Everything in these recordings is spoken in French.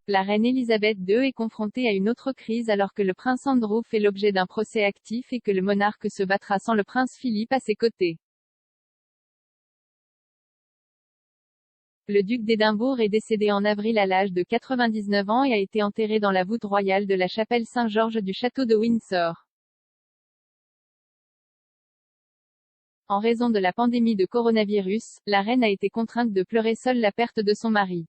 la reine Elisabeth II est confrontée à une autre crise alors que le prince Andrew fait l'objet d'un procès actif et que le monarque se battra sans le prince Philippe à ses côtés. Le duc d'Édimbourg est décédé en avril à l'âge de 99 ans et a été enterré dans la voûte royale de la chapelle Saint-Georges du château de Windsor. En raison de la pandémie de coronavirus, la reine a été contrainte de pleurer seule la perte de son mari.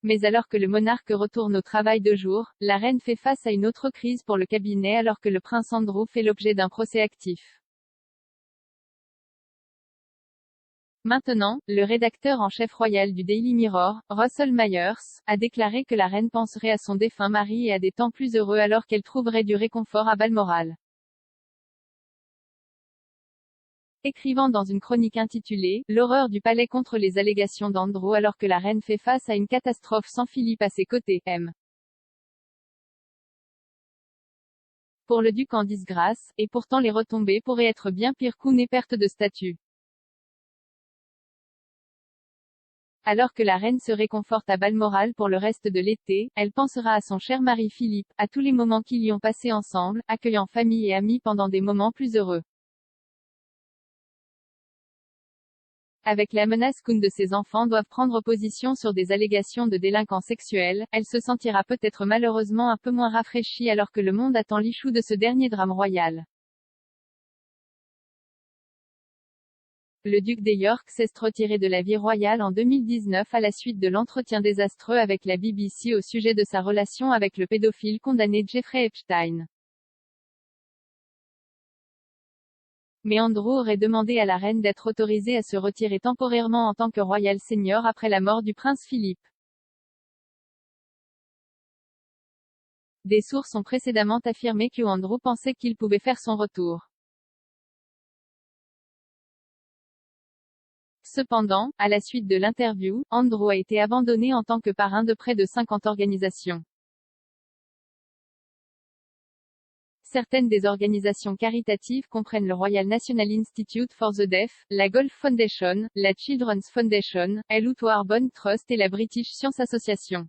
Mais alors que le monarque retourne au travail de jour, la reine fait face à une autre crise pour le cabinet alors que le prince Andrew fait l'objet d'un procès actif. Maintenant, le rédacteur en chef royal du Daily Mirror, Russell Myers, a déclaré que la reine penserait à son défunt mari et à des temps plus heureux alors qu'elle trouverait du réconfort à Balmoral. Écrivant dans une chronique intitulée « L'horreur du palais contre les allégations d'Andrew alors que la reine fait face à une catastrophe sans Philippe à ses côtés, M. Pour le duc en disgrâce, et pourtant les retombées pourraient être bien pires qu'une perte de statut. Alors que la reine se réconforte à Balmoral pour le reste de l'été, elle pensera à son cher mari Philippe, à tous les moments qu'ils y ont passés ensemble, accueillant famille et amis pendant des moments plus heureux. Avec la menace qu'une de ses enfants doive prendre position sur des allégations de délinquance sexuelle, elle se sentira peut-être malheureusement un peu moins rafraîchie alors que le monde attend l'issue de ce dernier drame royal. Le duc de York s'est retiré de la vie royale en 2019 à la suite de l'entretien désastreux avec la BBC au sujet de sa relation avec le pédophile condamné Jeffrey Epstein. Mais Andrew aurait demandé à la reine d'être autorisée à se retirer temporairement en tant que royal senior après la mort du prince Philippe. Des sources ont précédemment affirmé que Andrew pensait qu'il pouvait faire son retour. Cependant, à la suite de l'interview, Andrew a été abandonné en tant que parrain de près de 50 organisations. Certaines des organisations caritatives comprennent le Royal National Institute for the Deaf, la Golf Foundation, la Children's Foundation, Outward Trust et la British Science Association.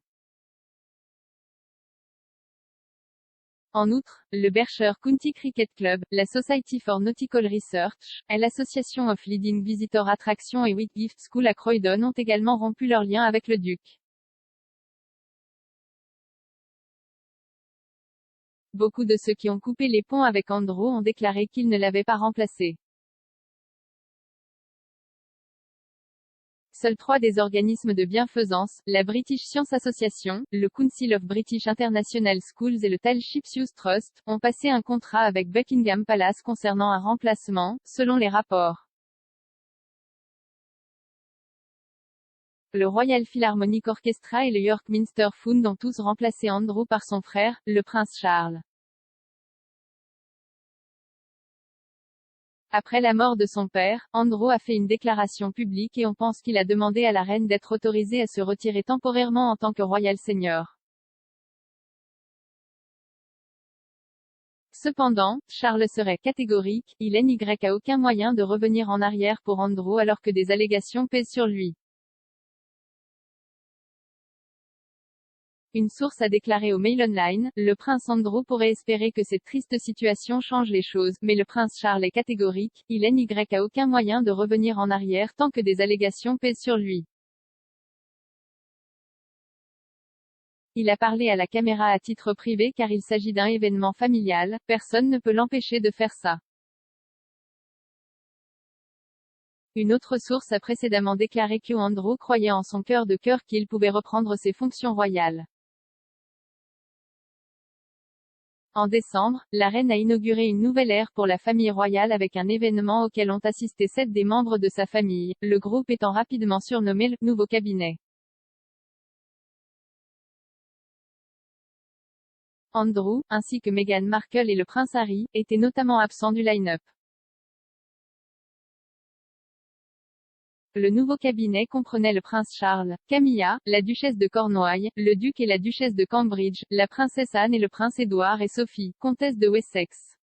En outre, le Berkshire County Cricket Club, la Society for Nautical Research, et l'Association of Leading Visitor Attractions et Whitgift School à Croydon ont également rompu leur lien avec le duc. Beaucoup de ceux qui ont coupé les ponts avec Andrew ont déclaré qu'ils ne l'avaient pas remplacé. Seuls 3 des organismes de bienfaisance, la British Science Association, le Council of British International Schools et le Tallship Youth Trust, ont passé un contrat avec Buckingham Palace concernant un remplacement, selon les rapports. Le Royal Philharmonic Orchestra et le York Minster Fund ont tous remplacé Andrew par son frère, le prince Charles. Après la mort de son père, Andrew a fait une déclaration publique et on pense qu'il a demandé à la reine d'être autorisée à se retirer temporairement en tant que royal senior. Cependant, Charles serait catégorique, il n'y a aucun moyen de revenir en arrière pour Andrew alors que des allégations pèsent sur lui. Une source a déclaré au Mail Online, le prince Andrew pourrait espérer que cette triste situation change les choses, mais le prince Charles est catégorique, il n'y a aucun moyen de revenir en arrière tant que des allégations pèsent sur lui. Il a parlé à la caméra à titre privé car il s'agit d'un événement familial, personne ne peut l'empêcher de faire ça. Une autre source a précédemment déclaré que Andrew croyait en son cœur de cœur qu'il pouvait reprendre ses fonctions royales. En décembre, la reine a inauguré une nouvelle ère pour la famille royale avec un événement auquel ont assisté 7 des membres de sa famille, le groupe étant rapidement surnommé le « nouveau cabinet ». Andrew, ainsi que Meghan Markle et le prince Harry, étaient notamment absents du line-up. Le nouveau cabinet comprenait le prince Charles, Camilla, la duchesse de Cornouailles, le duc et la duchesse de Cambridge, la princesse Anne et le prince Édouard et Sophie, comtesse de Wessex.